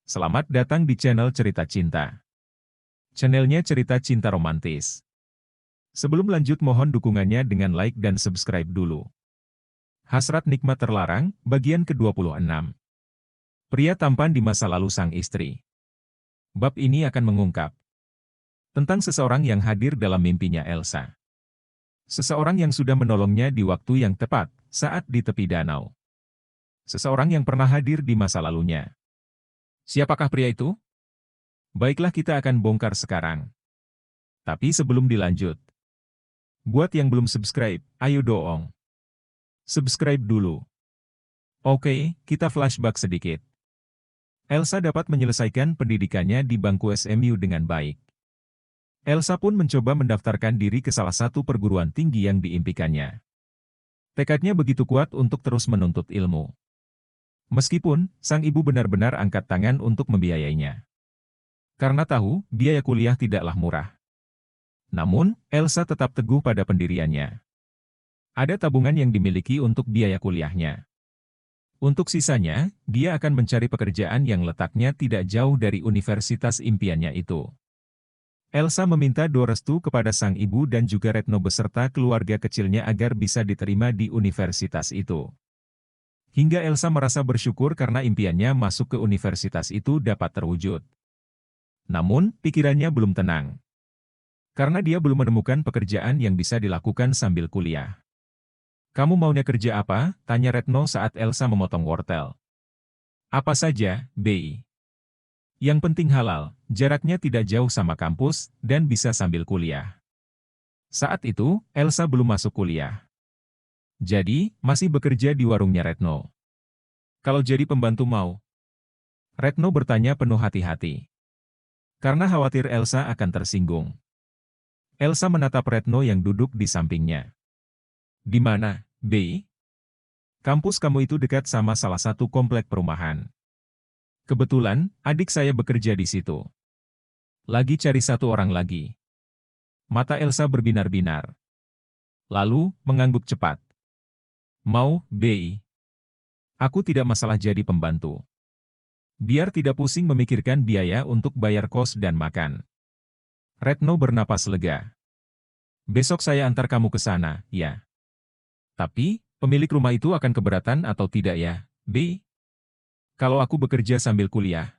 Selamat datang di channel Cerita Cinta. Channelnya cerita cinta romantis. Sebelum lanjut mohon dukungannya dengan like dan subscribe dulu. Hasrat nikmat terlarang, bagian ke-26. Pria tampan di masa lalu sang istri. Bab ini akan mengungkap tentang seseorang yang hadir dalam mimpinya Elsa. Seseorang yang sudah menolongnya di waktu yang tepat, saat di tepi danau. Seseorang yang pernah hadir di masa lalunya. Siapakah pria itu? Baiklah, kita akan bongkar sekarang. Tapi sebelum dilanjut, buat yang belum subscribe, ayo dong. Subscribe dulu. Oke, kita flashback sedikit. Elsa dapat menyelesaikan pendidikannya di bangku SMU dengan baik. Elsa pun mencoba mendaftarkan diri ke salah satu perguruan tinggi yang diimpikannya. Tekadnya begitu kuat untuk terus menuntut ilmu. Meskipun, sang ibu benar-benar angkat tangan untuk membiayainya. Karena tahu, biaya kuliah tidaklah murah. Namun, Elsa tetap teguh pada pendiriannya. Ada tabungan yang dimiliki untuk biaya kuliahnya. Untuk sisanya, dia akan mencari pekerjaan yang letaknya tidak jauh dari universitas impiannya itu. Elsa meminta doa restu kepada sang ibu dan juga Retno beserta keluarga kecilnya agar bisa diterima di universitas itu. Hingga Elsa merasa bersyukur karena impiannya masuk ke universitas itu dapat terwujud. Namun, pikirannya belum tenang. Karena dia belum menemukan pekerjaan yang bisa dilakukan sambil kuliah. "Kamu maunya kerja apa?" tanya Retno saat Elsa memotong wortel. "Apa saja, Bi. Yang penting halal, jaraknya tidak jauh sama kampus, dan bisa sambil kuliah." Saat itu, Elsa belum masuk kuliah. Jadi, masih bekerja di warungnya Retno. "Kalau jadi pembantu mau?" Retno bertanya penuh hati-hati. Karena khawatir Elsa akan tersinggung. Elsa menatap Retno yang duduk di sampingnya. "Di mana, Bi?" "Kampus kamu itu dekat sama salah satu komplek perumahan. Kebetulan, adik saya bekerja di situ. Lagi cari satu orang lagi." Mata Elsa berbinar-binar. Lalu, mengangguk cepat. "Mau, Bi. Aku tidak masalah jadi pembantu. Biar tidak pusing memikirkan biaya untuk bayar kos dan makan." Retno bernapas lega. "Besok saya antar kamu ke sana, ya. Tapi, pemilik rumah itu akan keberatan atau tidak ya, Bi? Kalau aku bekerja sambil kuliah?"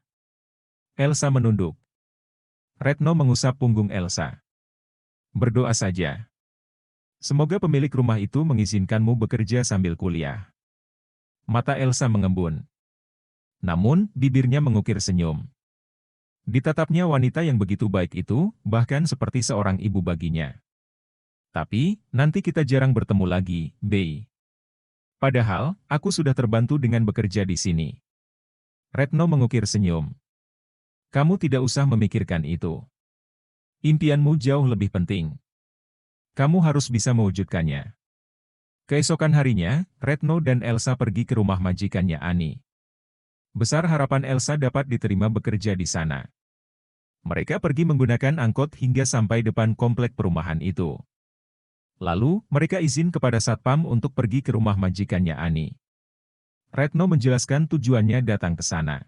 Elsa menunduk. Retno mengusap punggung Elsa. "Berdoa saja. Semoga pemilik rumah itu mengizinkanmu bekerja sambil kuliah." Mata Elsa mengembun. Namun, bibirnya mengukir senyum. Ditatapnya wanita yang begitu baik itu, bahkan seperti seorang ibu baginya. "Tapi, nanti kita jarang bertemu lagi, Bi. Padahal, aku sudah terbantu dengan bekerja di sini." Retno mengukir senyum. "Kamu tidak usah memikirkan itu. Impianmu jauh lebih penting. Kamu harus bisa mewujudkannya." Keesokan harinya, Retno dan Elsa pergi ke rumah majikannya Ani. Besar harapan Elsa dapat diterima bekerja di sana. Mereka pergi menggunakan angkot hingga sampai depan komplek perumahan itu. Lalu, mereka izin kepada satpam untuk pergi ke rumah majikannya Ani. Retno menjelaskan tujuannya datang ke sana.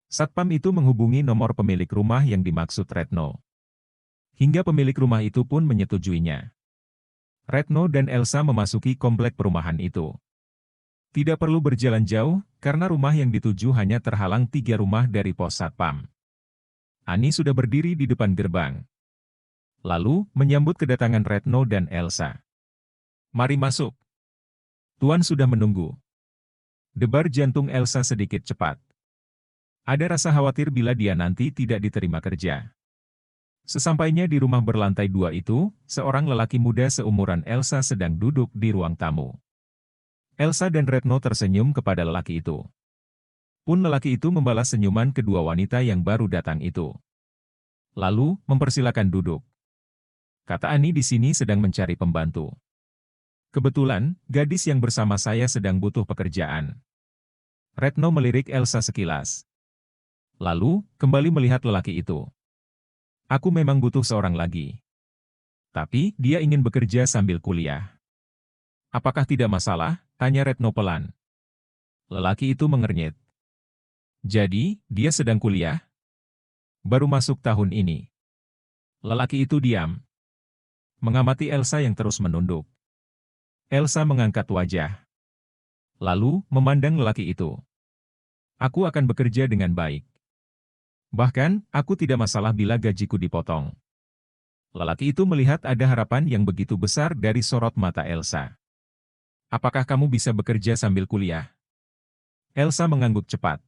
Satpam itu menghubungi nomor pemilik rumah yang dimaksud Retno. Hingga pemilik rumah itu pun menyetujuinya. Retno dan Elsa memasuki komplek perumahan itu. Tidak perlu berjalan jauh, karena rumah yang dituju hanya terhalang 3 rumah dari pos satpam. Ani sudah berdiri di depan gerbang. Lalu, menyambut kedatangan Retno dan Elsa. "Mari masuk. Tuan sudah menunggu." Debar jantung Elsa sedikit cepat. Ada rasa khawatir bila dia nanti tidak diterima kerja. Sesampainya di rumah berlantai 2 itu, seorang lelaki muda seumuran Elsa sedang duduk di ruang tamu. Elsa dan Retno tersenyum kepada lelaki itu. Pun lelaki itu membalas senyuman kedua wanita yang baru datang itu. Lalu, "Mempersilakan duduk. Kata Ani di sini sedang mencari pembantu. Kebetulan, gadis yang bersama saya sedang butuh pekerjaan." Retno melirik Elsa sekilas. Lalu, kembali melihat lelaki itu. "Aku memang butuh seorang lagi. Tapi, dia ingin bekerja sambil kuliah." "Apakah tidak masalah?" tanya Retno pelan. Lelaki itu mengernyit. Jadi, dia sedang kuliah? Baru masuk tahun ini. Lelaki itu diam, mengamati Elsa yang terus menunduk. Elsa mengangkat wajah, lalu memandang lelaki itu. Aku akan bekerja dengan baik. Bahkan, aku tidak masalah bila gajiku dipotong. Lelaki itu melihat ada harapan yang begitu besar dari sorot mata Elsa. Apakah kamu bisa bekerja sambil kuliah? Elsa mengangguk cepat.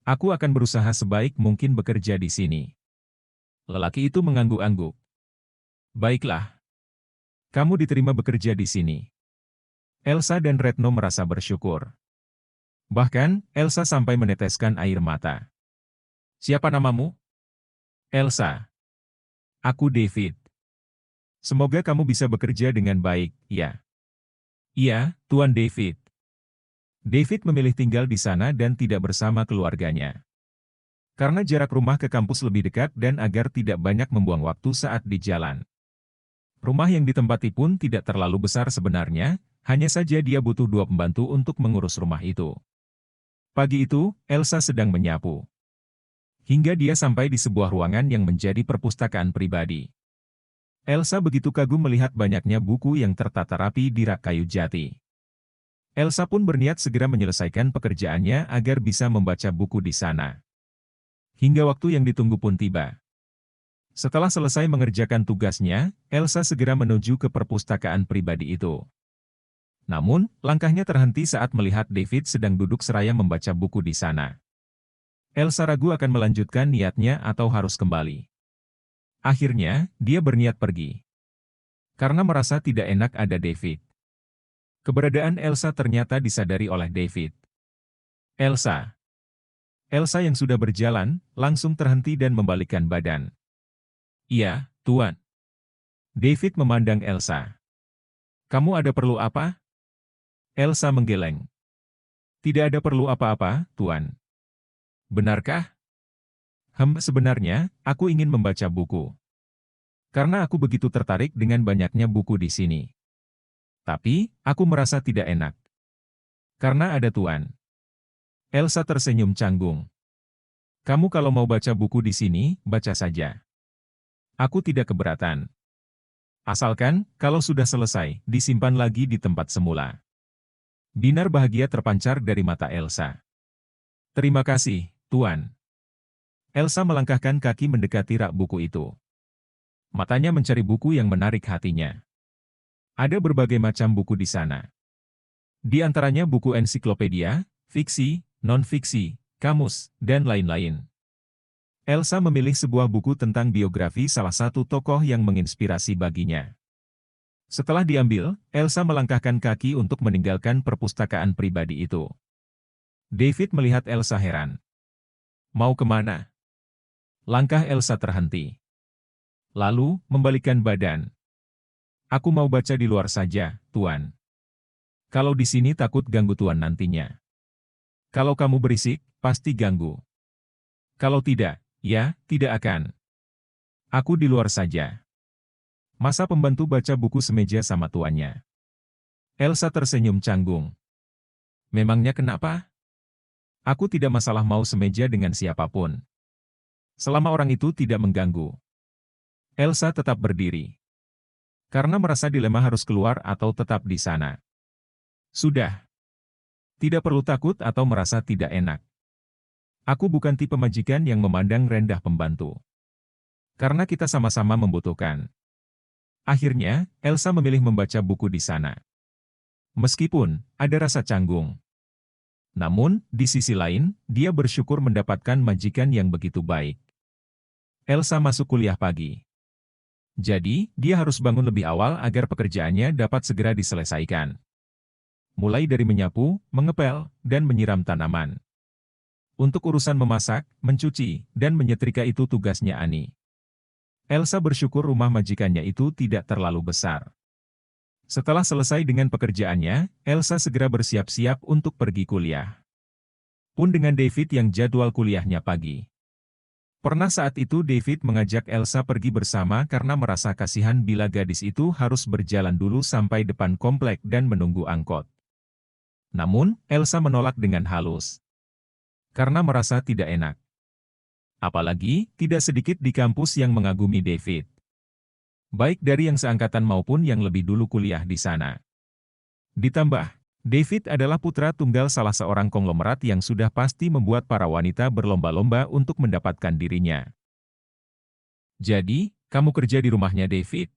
Aku akan berusaha sebaik mungkin bekerja di sini. Lelaki itu mengangguk-angguk. Baiklah. Kamu diterima bekerja di sini. Elsa dan Retno merasa bersyukur. Bahkan, Elsa sampai meneteskan air mata. Siapa namamu? Elsa. Aku David. Semoga kamu bisa bekerja dengan baik, ya. Iya, Tuan David. David memilih tinggal di sana dan tidak bersama keluarganya. Karena jarak rumah ke kampus lebih dekat dan agar tidak banyak membuang waktu saat di jalan. Rumah yang ditempati pun tidak terlalu besar sebenarnya, hanya saja dia butuh 2 pembantu untuk mengurus rumah itu. Pagi itu, Elsa sedang menyapu. Hingga dia sampai di sebuah ruangan yang menjadi perpustakaan pribadi. Elsa begitu kagum melihat banyaknya buku yang tertata rapi di rak kayu jati. Elsa pun berniat segera menyelesaikan pekerjaannya agar bisa membaca buku di sana. Hingga waktu yang ditunggu pun tiba. Setelah selesai mengerjakan tugasnya, Elsa segera menuju ke perpustakaan pribadi itu. Namun, langkahnya terhenti saat melihat David sedang duduk seraya membaca buku di sana. Elsa ragu akan melanjutkan niatnya atau harus kembali. Akhirnya, dia berniat pergi. Karena merasa tidak enak ada David. Keberadaan Elsa ternyata disadari oleh David. Elsa. Elsa yang sudah berjalan, langsung terhenti dan membalikkan badan. Iya, Tuan. David memandang Elsa. Kamu ada perlu apa? Elsa menggeleng. Tidak ada perlu apa-apa, Tuan. Benarkah? Sebenarnya, aku ingin membaca buku. Karena aku begitu tertarik dengan banyaknya buku di sini. Tapi, aku merasa tidak enak. Karena ada Tuan. Elsa tersenyum canggung. Kamu kalau mau baca buku di sini, baca saja. Aku tidak keberatan. Asalkan, kalau sudah selesai, disimpan lagi di tempat semula. Binar bahagia terpancar dari mata Elsa. Terima kasih, Tuan. Elsa melangkahkan kaki mendekati rak buku itu. Matanya mencari buku yang menarik hatinya. Ada berbagai macam buku di sana. Di antaranya buku ensiklopedia, fiksi, non-fiksi, kamus, dan lain-lain. Elsa memilih sebuah buku tentang biografi salah satu tokoh yang menginspirasi baginya. Setelah diambil, Elsa melangkahkan kaki untuk meninggalkan perpustakaan pribadi itu. David melihat Elsa heran. Mau kemana? Langkah Elsa terhenti. Lalu, membalikkan badan. Aku mau baca di luar saja, Tuan. Kalau di sini takut ganggu Tuan nantinya. Kalau kamu berisik, pasti ganggu. Kalau tidak, ya, tidak akan. Aku di luar saja. Masa pembantu baca buku semeja sama tuannya? Elsa tersenyum canggung. Memangnya kenapa? Aku tidak masalah mau semeja dengan siapapun. Selama orang itu tidak mengganggu. Elsa tetap berdiri. Karena merasa dilema harus keluar atau tetap di sana. Sudah. Tidak perlu takut atau merasa tidak enak. Aku bukan tipe majikan yang memandang rendah pembantu. Karena kita sama-sama membutuhkan. Akhirnya, Elsa memilih membaca buku di sana. Meskipun, ada rasa canggung. Namun, di sisi lain, dia bersyukur mendapatkan majikan yang begitu baik. Elsa masuk kuliah pagi. Jadi, dia harus bangun lebih awal agar pekerjaannya dapat segera diselesaikan. Mulai dari menyapu, mengepel, dan menyiram tanaman. Untuk urusan memasak, mencuci, dan menyetrika itu tugasnya Ani. Elsa bersyukur rumah majikannya itu tidak terlalu besar. Setelah selesai dengan pekerjaannya, Elsa segera bersiap-siap untuk pergi kuliah. Pun dengan David yang jadwal kuliahnya pagi. Pernah saat itu David mengajak Elsa pergi bersama karena merasa kasihan bila gadis itu harus berjalan dulu sampai depan komplek dan menunggu angkot. Namun, Elsa menolak dengan halus. karena merasa tidak enak. Apalagi, tidak sedikit di kampus yang mengagumi David. Baik dari yang seangkatan maupun yang lebih dulu kuliah di sana. Ditambah, David adalah putra tunggal salah seorang konglomerat yang sudah pasti membuat para wanita berlomba-lomba untuk mendapatkan dirinya. Jadi, kamu kerja di rumahnya David?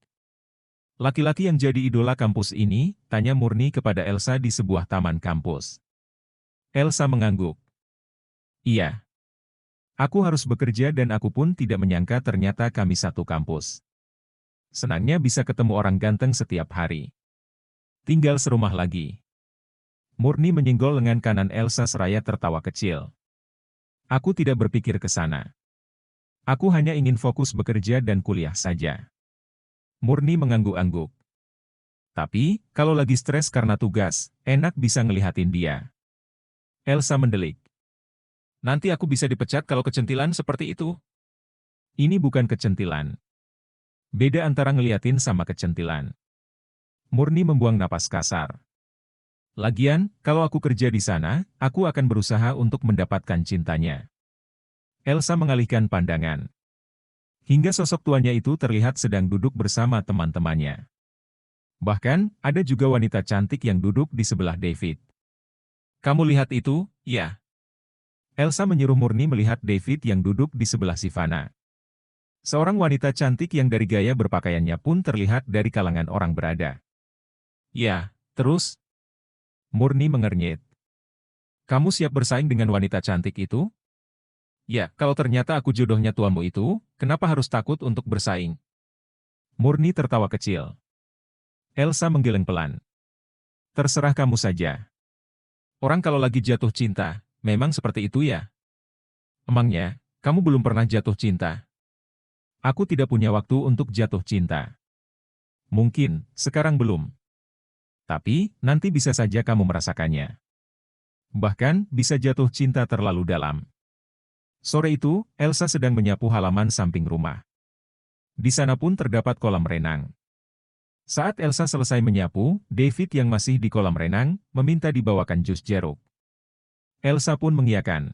Laki-laki yang jadi idola kampus ini, tanya Murni kepada Elsa di sebuah taman kampus. Elsa mengangguk. Iya. Aku harus bekerja dan aku pun tidak menyangka ternyata kami satu kampus. Senangnya bisa ketemu orang ganteng setiap hari. Tinggal serumah lagi. Murni menyenggol lengan kanan Elsa seraya tertawa kecil. Aku tidak berpikir ke sana. Aku hanya ingin fokus bekerja dan kuliah saja. Murni mengangguk-angguk. Tapi, kalau lagi stres karena tugas, enak bisa ngelihatin dia. Elsa mendelik. Nanti aku bisa dipecat kalau kecentilan seperti itu. Ini bukan kecentilan. Beda antara ngeliatin sama kecentilan. Murni membuang napas kasar. Lagian, kalau aku kerja di sana, aku akan berusaha untuk mendapatkan cintanya. Elsa mengalihkan pandangan. Hingga sosok tuanya itu terlihat sedang duduk bersama teman-temannya. Bahkan, ada juga wanita cantik yang duduk di sebelah David. Kamu lihat itu, ya? Elsa menyuruh Murni melihat David yang duduk di sebelah Sivana. Seorang wanita cantik yang dari gaya berpakaiannya pun terlihat dari kalangan orang berada. Ya, terus? Murni mengernyit. Kamu siap bersaing dengan wanita cantik itu? Ya, kalau ternyata aku jodohnya tuamu itu, kenapa harus takut untuk bersaing? Murni tertawa kecil. Elsa menggeleng pelan. Terserah kamu saja. Orang kalau lagi jatuh cinta, memang seperti itu ya? Emangnya, kamu belum pernah jatuh cinta? Aku tidak punya waktu untuk jatuh cinta. Mungkin, sekarang belum. Tapi, nanti bisa saja kamu merasakannya. Bahkan, bisa jatuh cinta terlalu dalam. Sore itu, Elsa sedang menyapu halaman samping rumah. Di sana pun terdapat kolam renang. Saat Elsa selesai menyapu, David yang masih di kolam renang, meminta dibawakan jus jeruk. Elsa pun mengiyakan.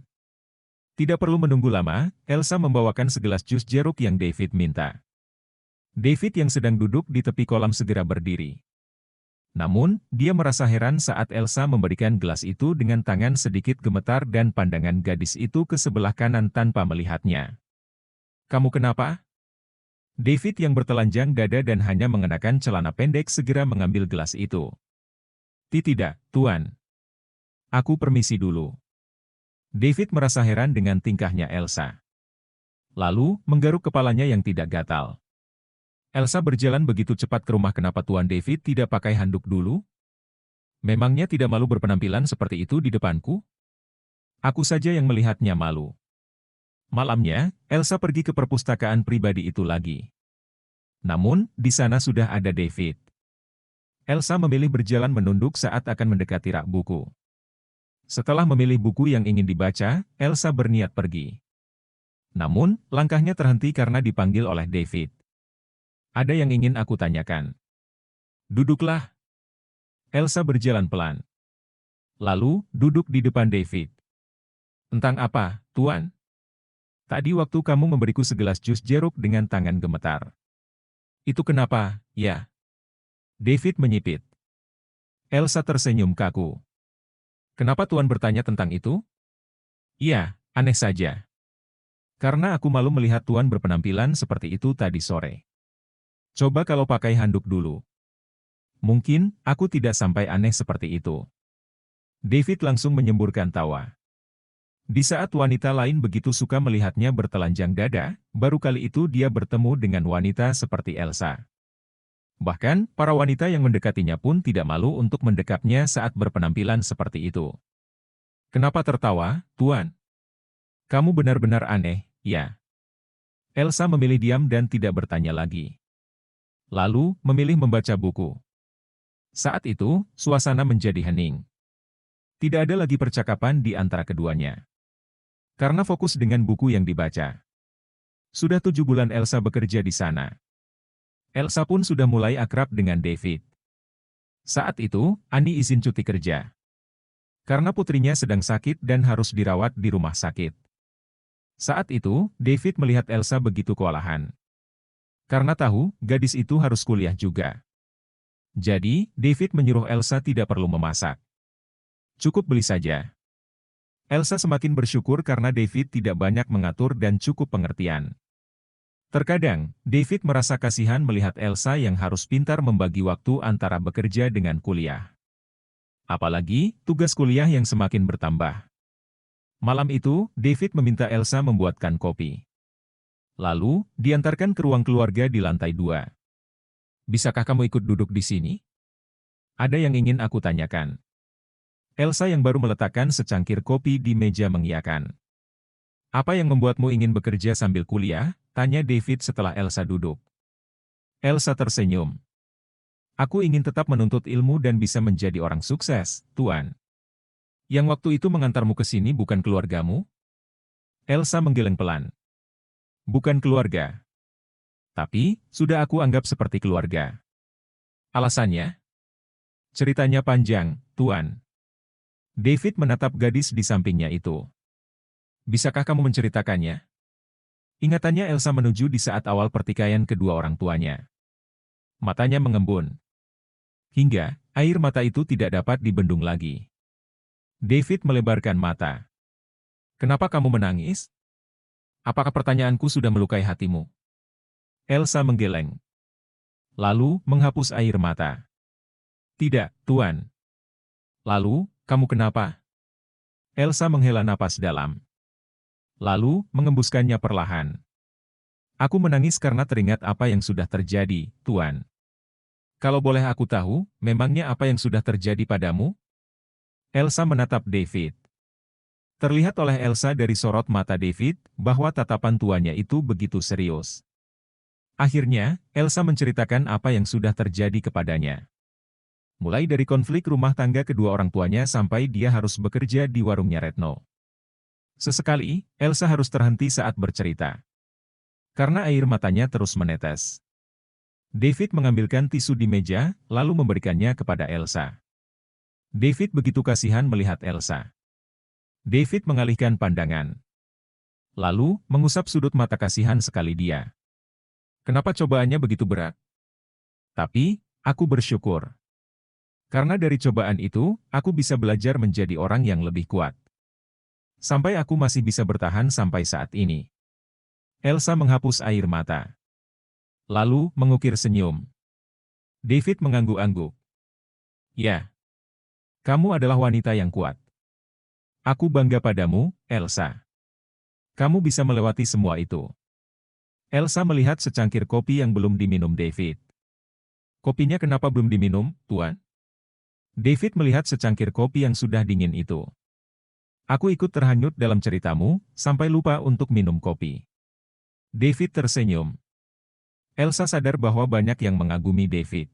Tidak perlu menunggu lama, Elsa membawakan segelas jus jeruk yang David minta. David yang sedang duduk di tepi kolam segera berdiri. Namun, dia merasa heran saat Elsa memberikan gelas itu dengan tangan sedikit gemetar dan pandangan gadis itu ke sebelah kanan tanpa melihatnya. Kamu kenapa? David yang bertelanjang dada dan hanya mengenakan celana pendek segera mengambil gelas itu. Tidak, Tuan. Aku permisi dulu. David merasa heran dengan tingkahnya Elsa. Lalu, menggaruk kepalanya yang tidak gatal. Elsa berjalan begitu cepat ke rumah, kenapa Tuan David tidak pakai handuk dulu? Memangnya tidak malu berpenampilan seperti itu di depanku? Aku saja yang melihatnya malu. Malamnya, Elsa pergi ke perpustakaan pribadi itu lagi. Namun, di sana sudah ada David. Elsa memilih berjalan menunduk saat akan mendekati rak buku. Setelah memilih buku yang ingin dibaca, Elsa berniat pergi. Namun, langkahnya terhenti karena dipanggil oleh David. Ada yang ingin aku tanyakan. Duduklah. Elsa berjalan pelan. Lalu, duduk di depan David. Tentang apa, Tuan? Tadi waktu kamu memberiku segelas jus jeruk dengan tangan gemetar. Itu kenapa, ya? David menyipit. Elsa tersenyum kaku. Kenapa Tuan bertanya tentang itu? Iya, aneh saja. Karena aku malu melihat Tuan berpenampilan seperti itu tadi sore. Coba kalau pakai handuk dulu. Mungkin, aku tidak sampai aneh seperti itu. David langsung menyemburkan tawa. Di saat wanita lain begitu suka melihatnya bertelanjang dada, baru kali itu dia bertemu dengan wanita seperti Elsa. Bahkan, para wanita yang mendekatinya pun tidak malu untuk mendekapnya saat berpenampilan seperti itu. Kenapa tertawa, Tuan? Kamu benar-benar aneh, ya? Elsa memilih diam dan tidak bertanya lagi. Lalu, memilih membaca buku. Saat itu, suasana menjadi hening. Tidak ada lagi percakapan di antara keduanya. Karena fokus dengan buku yang dibaca. Sudah 7 bulan Elsa bekerja di sana. Elsa pun sudah mulai akrab dengan David. Saat itu, Annie izin cuti kerja. karena putrinya sedang sakit dan harus dirawat di rumah sakit. Saat itu, David melihat Elsa begitu kewalahan. Karena tahu, gadis itu harus kuliah juga. Jadi, David menyuruh Elsa tidak perlu memasak. Cukup beli saja. Elsa semakin bersyukur karena David tidak banyak mengatur dan cukup pengertian. Terkadang, David merasa kasihan melihat Elsa yang harus pintar membagi waktu antara bekerja dengan kuliah. Apalagi, tugas kuliah yang semakin bertambah. Malam itu, David meminta Elsa membuatkan kopi. Lalu, diantarkan ke ruang keluarga di lantai 2. Bisakah kamu ikut duduk di sini? Ada yang ingin aku tanyakan. Elsa yang baru meletakkan secangkir kopi di meja mengiyakan. Apa yang membuatmu ingin bekerja sambil kuliah? Tanya David setelah Elsa duduk. Elsa tersenyum. Aku ingin tetap menuntut ilmu dan bisa menjadi orang sukses, Tuan. Yang waktu itu mengantarmu ke sini bukan keluargamu? Elsa menggeleng pelan. Bukan keluarga. Tapi, sudah aku anggap seperti keluarga. Alasannya? Ceritanya panjang, Tuan. David menatap gadis di sampingnya itu. Bisakah kamu menceritakannya? Ingatannya Elsa menuju di saat awal pertikaian kedua orang tuanya. Matanya mengembun. Hingga, air mata itu tidak dapat dibendung lagi. David melebarkan mata. Kenapa kamu menangis? Apakah pertanyaanku sudah melukai hatimu? Elsa menggeleng. Lalu, menghapus air mata. Tidak, Tuan. Lalu, kamu kenapa? Elsa menghela napas dalam. Lalu, mengembuskannya perlahan. Aku menangis karena teringat apa yang sudah terjadi, Tuan. Kalau boleh aku tahu, memangnya apa yang sudah terjadi padamu? Elsa menatap David. Terlihat oleh Elsa dari sorot mata David, bahwa tatapan tuannya itu begitu serius. Akhirnya, Elsa menceritakan apa yang sudah terjadi kepadanya. Mulai dari konflik rumah tangga kedua orang tuanya sampai dia harus bekerja di warungnya Retno. Sesekali, Elsa harus terhenti saat bercerita. Karena air matanya terus menetes. David mengambilkan tisu di meja, lalu memberikannya kepada Elsa. David begitu kasihan melihat Elsa. David mengalihkan pandangan. Lalu, mengusap sudut mata kasihan sekali dia. Kenapa cobaannya begitu berat? Tapi, aku bersyukur. Karena dari cobaan itu, aku bisa belajar menjadi orang yang lebih kuat. Sampai aku masih bisa bertahan sampai saat ini. Elsa menghapus air mata. Lalu, mengukir senyum. David mengangguk-angguk. Ya. Kamu adalah wanita yang kuat. Aku bangga padamu, Elsa. Kamu bisa melewati semua itu. Elsa melihat secangkir kopi yang belum diminum David. Kopinya kenapa belum diminum, Tuan? David melihat secangkir kopi yang sudah dingin itu. Aku ikut terhanyut dalam ceritamu, sampai lupa untuk minum kopi. David tersenyum. Elsa sadar bahwa banyak yang mengagumi David.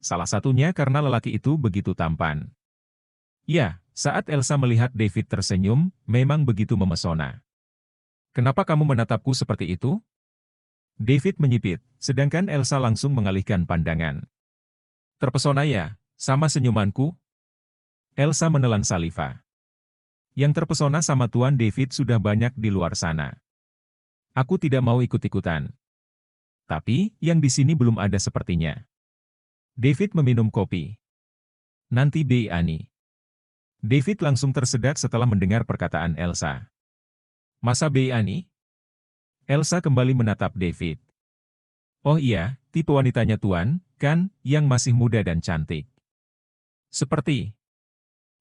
Salah satunya karena lelaki itu begitu tampan. Ya, saat Elsa melihat David tersenyum, memang begitu memesona. Kenapa kamu menatapku seperti itu? David menyipit, sedangkan Elsa langsung mengalihkan pandangan. Terpesona ya, sama senyumanku? Elsa menelan saliva. Yang terpesona sama Tuan David sudah banyak di luar sana. Aku tidak mau ikut-ikutan. Tapi, yang di sini belum ada sepertinya. David meminum kopi. Nanti Bei Ani. David langsung tersedak setelah mendengar perkataan Elsa. Masa Bei Ani? Elsa kembali menatap David. Oh iya, tipe wanitanya Tuan, kan, yang masih muda dan cantik. Seperti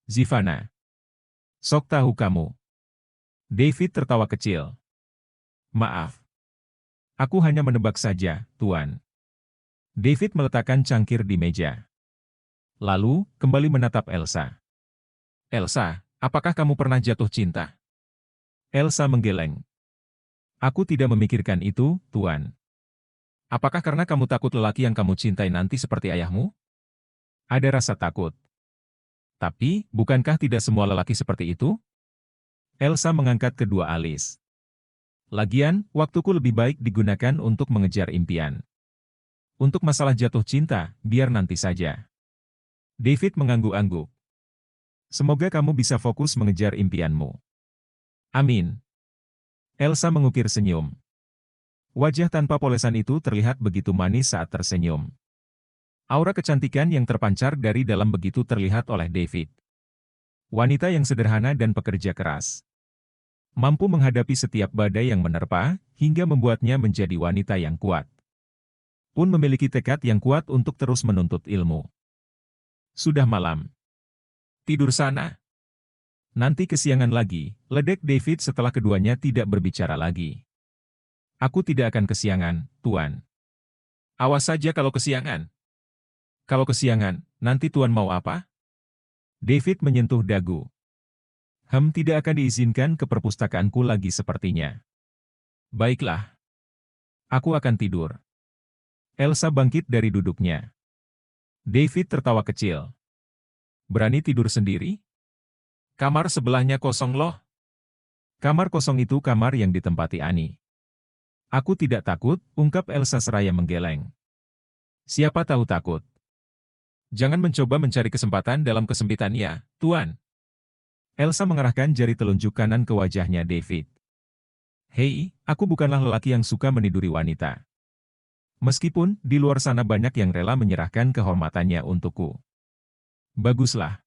Zivana. Sok tahu kamu. David tertawa kecil. Maaf. Aku hanya menebak saja, Tuan. David meletakkan cangkir di meja. Lalu, kembali menatap Elsa. Elsa, apakah kamu pernah jatuh cinta? Elsa menggeleng. Aku tidak memikirkan itu, Tuan. Apakah karena kamu takut lelaki yang kamu cintai nanti seperti ayahmu? Ada rasa takut. Tapi, bukankah tidak semua lelaki seperti itu? Elsa mengangkat kedua alis. Lagian, waktuku lebih baik digunakan untuk mengejar impian. Untuk masalah jatuh cinta, biar nanti saja. David mengangguk-angguk. Semoga kamu bisa fokus mengejar impianmu. Amin. Elsa mengukir senyum. Wajah tanpa polesan itu terlihat begitu manis saat tersenyum. Aura kecantikan yang terpancar dari dalam begitu terlihat oleh David. Wanita yang sederhana dan pekerja keras. Mampu menghadapi setiap badai yang menerpa, hingga membuatnya menjadi wanita yang kuat. Pun memiliki tekad yang kuat untuk terus menuntut ilmu. Sudah malam. Tidur sana. Nanti kesiangan lagi, ledek David setelah keduanya tidak berbicara lagi. Aku tidak akan kesiangan, Tuan. Awas saja kalau kesiangan. Kalau kesiangan, nanti Tuan mau apa? David menyentuh dagu. Tidak akan diizinkan ke perpustakaanku lagi sepertinya. Baiklah. Aku akan tidur. Elsa bangkit dari duduknya. David tertawa kecil. Berani tidur sendiri? Kamar sebelahnya kosong loh. Kamar kosong itu kamar yang ditempati Ani. Aku tidak takut, ungkap Elsa seraya menggeleng. Siapa tahu takut. Jangan mencoba mencari kesempatan dalam kesempitan ya, Tuan. Elsa mengarahkan jari telunjuk kanan ke wajahnya David. Hei, aku bukanlah lelaki yang suka meniduri wanita. Meskipun, di luar sana banyak yang rela menyerahkan kehormatannya untukku. Baguslah.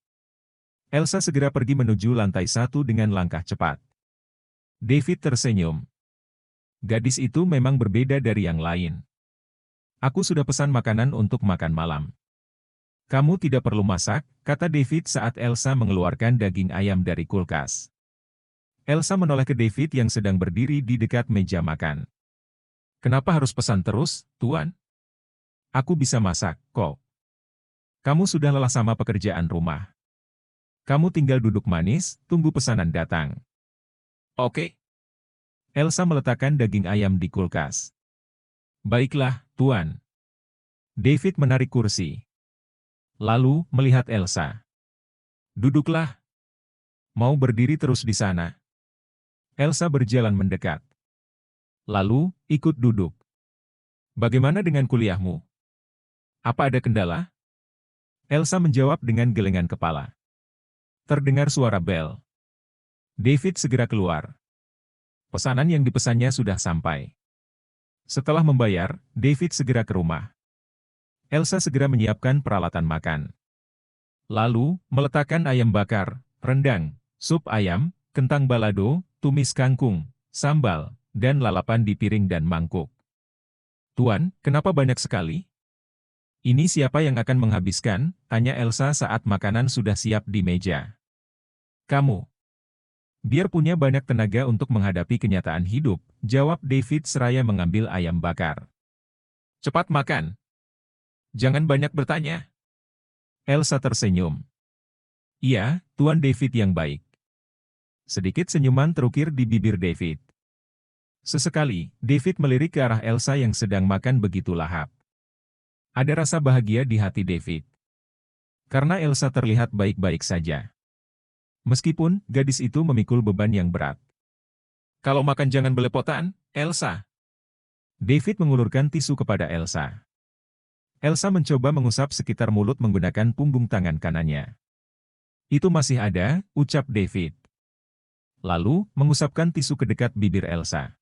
Elsa segera pergi menuju lantai 1 dengan langkah cepat. David tersenyum. Gadis itu memang berbeda dari yang lain. Aku sudah pesan makanan untuk makan malam. Kamu tidak perlu masak, kata David saat Elsa mengeluarkan daging ayam dari kulkas. Elsa menoleh ke David yang sedang berdiri di dekat meja makan. Kenapa harus pesan terus, Tuan? Aku bisa masak, kok. Kamu sudah lelah sama pekerjaan rumah. Kamu tinggal duduk manis, tunggu pesanan datang. Oke. Elsa meletakkan daging ayam di kulkas. Baiklah, Tuan. David menarik kursi. Lalu, melihat Elsa. Duduklah. Mau berdiri terus di sana? Elsa berjalan mendekat. Lalu, ikut duduk. Bagaimana dengan kuliahmu? Apa ada kendala? Elsa menjawab dengan gelengan kepala. Terdengar suara bel. David segera keluar. Pesanan yang dipesannya sudah sampai. Setelah membayar, David segera ke rumah. Elsa segera menyiapkan peralatan makan. Lalu, meletakkan ayam bakar, rendang, sup ayam, kentang balado, tumis kangkung, sambal, dan lalapan di piring dan mangkuk. Tuan, kenapa banyak sekali? Ini siapa yang akan menghabiskan? Tanya Elsa saat makanan sudah siap di meja. Kamu. Biar punya banyak tenaga untuk menghadapi kenyataan hidup, jawab David seraya mengambil ayam bakar. Cepat makan. Jangan banyak bertanya. Elsa tersenyum. Iya, Tuan David yang baik. Sedikit senyuman terukir di bibir David. Sesekali, David melirik ke arah Elsa yang sedang makan begitu lahap. Ada rasa bahagia di hati David. Karena Elsa terlihat baik-baik saja. Meskipun, gadis itu memikul beban yang berat. Kalau makan jangan belepotan, Elsa. David mengulurkan tisu kepada Elsa. Elsa mencoba mengusap sekitar mulut menggunakan punggung tangan kanannya. Itu masih ada, ucap David. Lalu, mengusapkan tisu ke dekat bibir Elsa.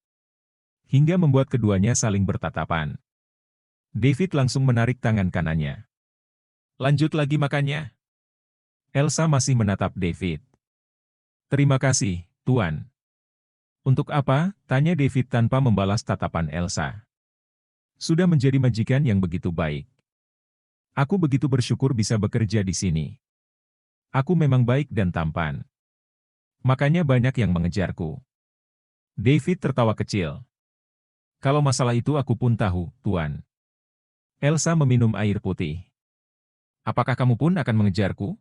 Hingga membuat keduanya saling bertatapan. David langsung menarik tangan kanannya. Lanjut lagi makannya. Elsa masih menatap David. Terima kasih, Tuan. Untuk apa? Tanya David tanpa membalas tatapan Elsa. Sudah menjadi majikan yang begitu baik. Aku begitu bersyukur bisa bekerja di sini. Aku memang baik dan tampan. Makanya banyak yang mengejarku. David tertawa kecil. Kalau masalah itu aku pun tahu, Tuan. Elsa meminum air putih. Apakah kamu pun akan mengejarku?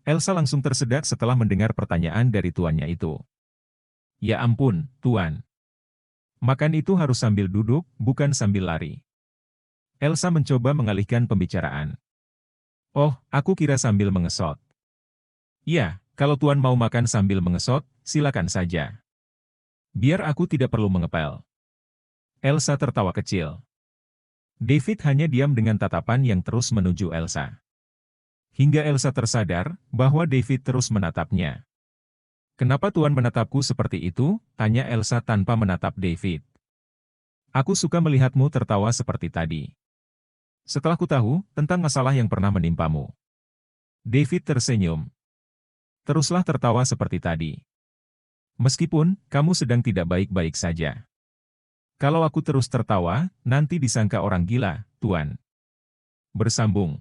Elsa langsung tersedak setelah mendengar pertanyaan dari tuannya itu. Ya ampun, Tuan. Makan itu harus sambil duduk, bukan sambil lari. Elsa mencoba mengalihkan pembicaraan. Oh, aku kira sambil mengesot. Ya, kalau Tuan mau makan sambil mengesot, silakan saja. Biar aku tidak perlu mengepel. Elsa tertawa kecil. David hanya diam dengan tatapan yang terus menuju Elsa. Hingga Elsa tersadar bahwa David terus menatapnya. "Kenapa Tuan menatapku seperti itu?" tanya Elsa tanpa menatap David. "Aku suka melihatmu tertawa seperti tadi. Setelah ku tahu tentang masalah yang pernah menimpamu." David tersenyum. "Teruslah tertawa seperti tadi. Meskipun kamu sedang tidak baik-baik saja. Kalau aku terus tertawa, nanti disangka orang gila, Tuan." Bersambung.